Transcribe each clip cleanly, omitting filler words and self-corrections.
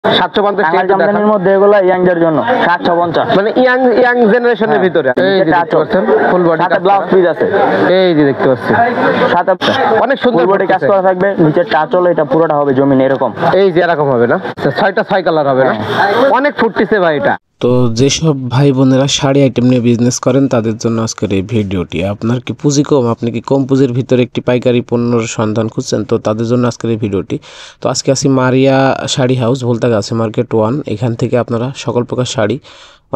750 টাকা জামদানির মধ্যে এগুলো ইয়াংদের জন্য 750 মানে ইয়াং জেনারেশনের ভিতরে। এই যে দেখতে পাচ্ছেন ফুল বডি সাথে ব্লাউজ পিস আছে, এই যে দেখতে পাচ্ছি সাথে অনেক সুন্দর বডি কাজ করা থাকবে, নিচে টাচ হলো এটা পুরোটা হবে জমিন এরকম। এই যে এরকম হবে না, 6টা 6 কালার হবে না, অনেক ফুটতেছে ভাই এটা। তো যেসব ভাই বোনেরা শাড়ি আইটেম নিয়ে বিজনেস করেন তাদের জন্য আজকের এই ভিডিওটি। আপনার কি পুঁজি কম, আপনি কি কম পুঁজির ভিতরে একটি পাইকারি পণ্যর সন্ধান খুঁজছেন, তো তাদের জন্য আজকের এই ভিডিওটি। তো আজকে আসি মারিয়া শাড়ি হাউস, ভুলতাগাছি মার্কেট 1। এখান থেকে আপনারা সকল প্রকার শাড়ি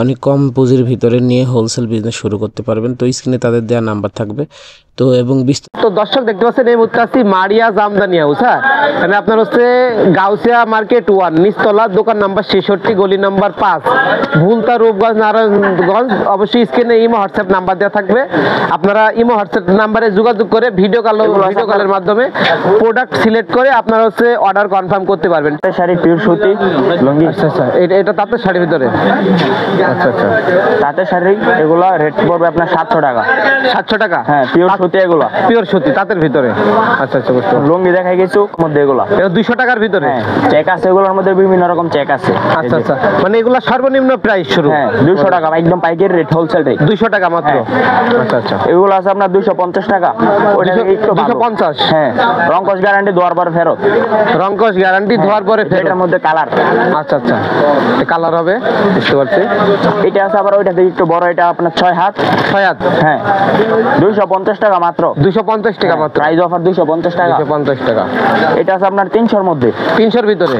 অনেক কম পুঁজির ভিতরে নিয়ে হোলসেল বিজনেস শুরু করতে পারবেন। তো স্ক্রিনে তাদের দেওয়া নাম্বার থাকবে। তো এবং তো দর্শক দেখতে পাচ্ছেন এই মুহূর্তে আছি মারিয়া জামদানি হাউস। হ্যাঁ, মানে আপনার হচ্ছে গাউসিয়া মার্কেট 1, নিচতলা, দোকান নাম্বার 66, গলি নাম্বার 5, ভুলতা, রূপগঞ্জ, নারায়ণগঞ্জ। অবশ্যই স্ক্রিনে ইমো হোয়াটসঅ্যাপ নাম্বার দেওয়া থাকবে, আপনারা ইমো হোয়াটসঅ্যাপ নাম্বারে যোগাযোগ করে ভিডিও কলের মাধ্যমে প্রোডাক্ট সিলেক্ট করে আপনারা হচ্ছে অর্ডার কনফার্ম করতে পারবেন। শাড়ি পিওর সুতি লুঙ্গি। আচ্ছা আচ্ছা, এটা তাঁতের শাড়ির ভিতরে। আচ্ছা আচ্ছা, তাঁতের শাড়ি এগুলো রেট পড়বে আপনার 700 টাকা। 700 টাকা? হ্যাঁ, পিওর সুতি এগুলো, পিওর সুতি তাঁতের ভিতরে। আচ্ছা আচ্ছা, বুঝতে পারছি। লুঙ্গি দেখাই গেছে মধ্যে এগুলো এটা 200 টাকার ভিতরে। হ্যাঁ, চেক আছে এগুলোর মধ্যে, বিভিন্ন রকম চেক আছে। আচ্ছা আচ্ছা, মানে এগুলো সর্বনিম্ন প্রাইস শুরু? হ্যাঁ, 200 টাকা একদম পাইকারি রেট, হোলসেল রেট 200 টাকা মাত্র। আচ্ছা আচ্ছা, এগুলো আছে আপনার 250 টাকা। ওটা একটু 250। হ্যাঁ, রংকশ গ্যারান্টি, ধোয়ার পর ফেরত। রংকশ গ্যারান্টি, ধোয়ার পরে ফেরত। এটার মধ্যে কালার। আচ্ছা আচ্ছা, কালার হবে, বুঝতে পারছি। এটা আছে আবার ওইটা থেকে একটু বড়, এটা আপনার 6 হাত। 6 হাত? হ্যাঁ, 250 টাকা মাত্র। 250 টাকা মাত্র, প্রাইস অফার 250 টাকা। 250 টাকা। এটা আছে আপনার 300-র মধ্যে। 300-র ভিতরে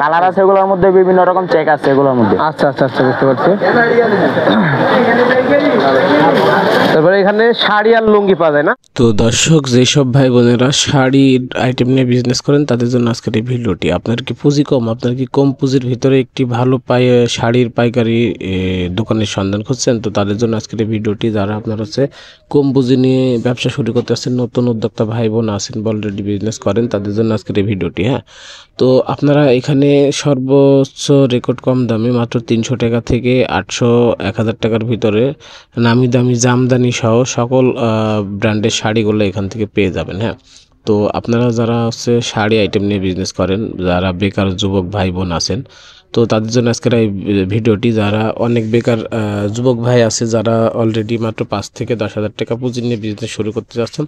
কালার আছে এগুলোর মধ্যে, বিভিন্ন রকম চেক আছে এগুলোর মধ্যে। আচ্ছা আচ্ছা আচ্ছা, বুঝতে পারছি। তারপরে এখানে শাড়ি আর লুঙ্গি পাওয়া যায় না? তো দর্শক, যেসব ভাই বোনেরা শাড়ির আইটেম নিয়ে বিজনেস করেন তাদের জন্য আজকের এই ভিডিওটি। আপনার কি পুঁজি কম, আপনার কি কম পুঁজির ভিতরে একটি ভালো শাড়ির পাইকারি দোকানের সন্ধান খুঁজছেন, তো তাদের জন্য আজকের এই ভিডিওটি। যারা আপনার হচ্ছে কম পুঁজি নিয়ে ব্যবসা শুরু করতে আসছেন, নতুন উদ্যোক্তা ভাই বোন আছেন বা অলরেডি বিজনেস করেন, তাদের জন্য আজকের এই ভিডিওটি। হ্যাঁ, তো আপনারা এখানে সর্বোচ্চ রেকর্ড কম দামে মাত্র 300 টাকা থেকে 800-1000 টাকার ভিতরে নামি দামি জামদানি সহ সকল ব্র্যান্ডের শাড়িগুলো এখান থেকে পেয়ে যাবেন। হ্যাঁ, তো আপনারা যারা হচ্ছে শাড়ি আইটেম নিয়ে বিজনেস করেন, যারা বেকার যুবক ভাই বোন আছেন, তো তাদের জন্য আজকের এই ভিডিওটি। যারা অনেক বেকার যুবক ভাই আছে, যারা অলরেডি মাত্র 5 থেকে 10,000 টাকা পুঁজি নিয়ে বিজনেস শুরু করতে যাচ্ছেন,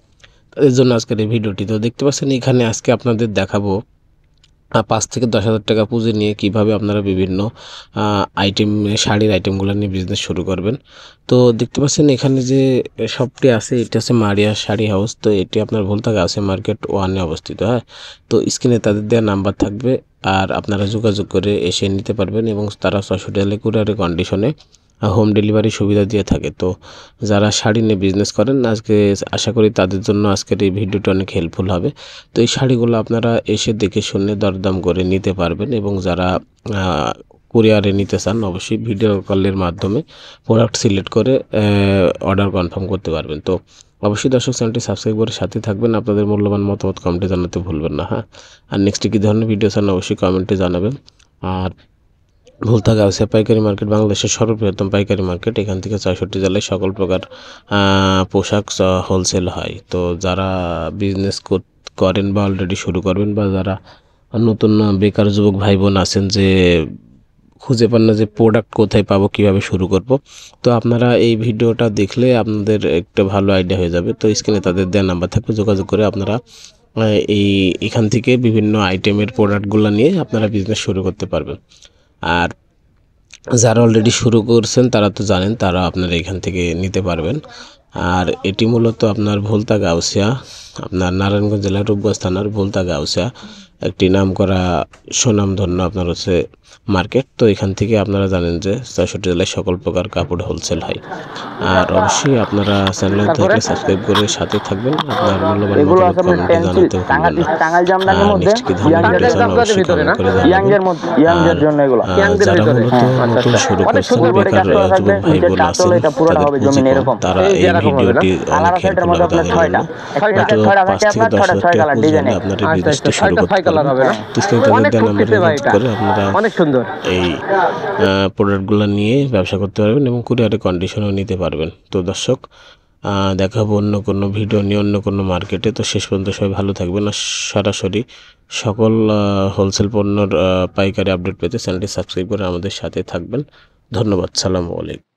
তাদের জন্য আজকের এই ভিডিওটি। তো দেখতে পাচ্ছেন এখানে আজকে আপনাদের দেখাবো 5 থেকে 10,000 টাকা পুঁজি নিয়ে কিভাবে আপনারা বিভিন্ন আইটেম, শাড়ির আইটেমগুলো নিয়ে বিজনেস শুরু করবেন। তো দেখতে পাচ্ছেন এখানে যে শপটি আছে, এটা হচ্ছে মারিয়া শাড়ি হাউস। তো এটি আপনার ভুলতাগাছি মার্কেট 1-এ অবস্থিত। হ্যাঁ, তো স্ক্রিনে তাদের দেওয়া নাম্বার থাকবে, আর আপনারা যোগাযোগ করে এসে নিতে পারবেন, এবং তারা 64 কুরিয়ারের কন্ডিশনে হোম ডেলিভারি সুবিধা দিয়ে থাকে। তো যারা শাড়ি নিয়ে বিজনেস করেন, আজকে আশা করি তাদের জন্য আজকের এই ভিডিওটা অনেক হেল্পফুল হবে। তো এই শাড়িগুলো আপনারা এসে দেখে শুনে দরদাম করে নিতে পারবেন, এবং যারা কুরিয়ারে নিতে চান অবশ্যই ভিডিও কলের মাধ্যমে প্রোডাক্ট সিলেক্ট করে অর্ডার কনফার্ম করতে পারবেন। তো অবশ্যই দর্শক, চ্যানেলটি সাবস্ক্রাইব করে সাথে থাকবেন। আপনাদের মূল্যবান মতামত কমেন্টে জানাতে ভুলবেন না। হ্যাঁ, আর নেক্সট কী ধরনের ভিডিও চান অবশ্যই কমেন্টে জানাবেন। আর ভুলতাগাছি পাইকারি মার্কেট বাংলাদেশের সর্ববৃহত্তম পাইকারি মার্কেট। এখান থেকে 64 জেলায় সকল প্রকার পোশাক হোলসেল হয়। তো যারা বিজনেস করেন বা অলরেডি শুরু করবেন, বা যারা নতুন বেকার যুবক ভাই বোন আছেন যে খুঁজে পান না যে প্রোডাক্ট কোথায় পাবো, কিভাবে শুরু করব, তো আপনারা এই ভিডিওটা দেখলে আপনাদের একটা ভালো আইডিয়া হয়ে যাবে। তো স্ক্রিনে তাদের দেওয়া নাম্বার থাকবে, যোগাযোগ করে আপনারা এখান থেকে বিভিন্ন আইটেমের প্রোডাক্টগুলো নিয়ে আপনারা বিজনেস শুরু করতে পারবেন। আর যারা অলরেডি শুরু করছেন তারা তো জানেন, তারা আপনারা এখান থেকে নিতে পারবেন। আর এটি মূলত আপনার ভুলতাগাছিয়া, আপনার নারায়ণগঞ্জ জেলার রূপগঞ্জ থানার ভুলতাগাছিয়া একটি নামকরা সুনামধন্য আপনার হচ্ছে মার্কেট। তো এখান থেকে আপনারা জানেন যে 64 জেলায় সকল প্রকার কাপড় হোলসেল হয়। আর অবশ্যই আপনারা চ্যানেল থেকে সাবস্ক্রাইব করে সাথে থাকবেন। আপনার মূল্যবান মতামত কমেন্টে জানাতে ভুলবেন না। টাঙ্গাইল জামদানির মধ্যে নেক্সট কি ধরনের ভিডিও চান অবশ্যই কমেন্ট করে জানাবেন। ইয়াংদের জন্য এগুলো, যারা মূলত নতুন শুরু করছেন, বেকার যুবক ভাই বোন আছেন, তাদের পুঁজি কম, তারা এই ভিডিওটি অনেক হেল্পফুল হবে তাদের জন্য। মাত্র 5 থেকে 10,000 টাকা পুঁজি নিয়ে আপনার এই বিজনেসটা শুরু করতে পারবেন। অনেক ফুটতেছে ভাই, করে আপনারা অনেক সুন্দর এই প্রোডাক্টগুলো নিয়ে ব্যবসা করতে পারবেন, এবং কুরিয়ারের কন্ডিশনও নিতে পারবেন। তো দর্শক, দেখাবো অন্য কোনো ভিডিও নিয়ে অন্য কোনো মার্কেটে। তো শেষ পর্যন্ত সবাই ভালো থাকবেন আর সরাসরি সকল হোলসেল পণ্যর পাইকারি আপডেট পেতে চ্যানেলটি সাবস্ক্রাইব করে আমাদের সাথে থাকবেন। ধন্যবাদ। সালামু আলাইকুম।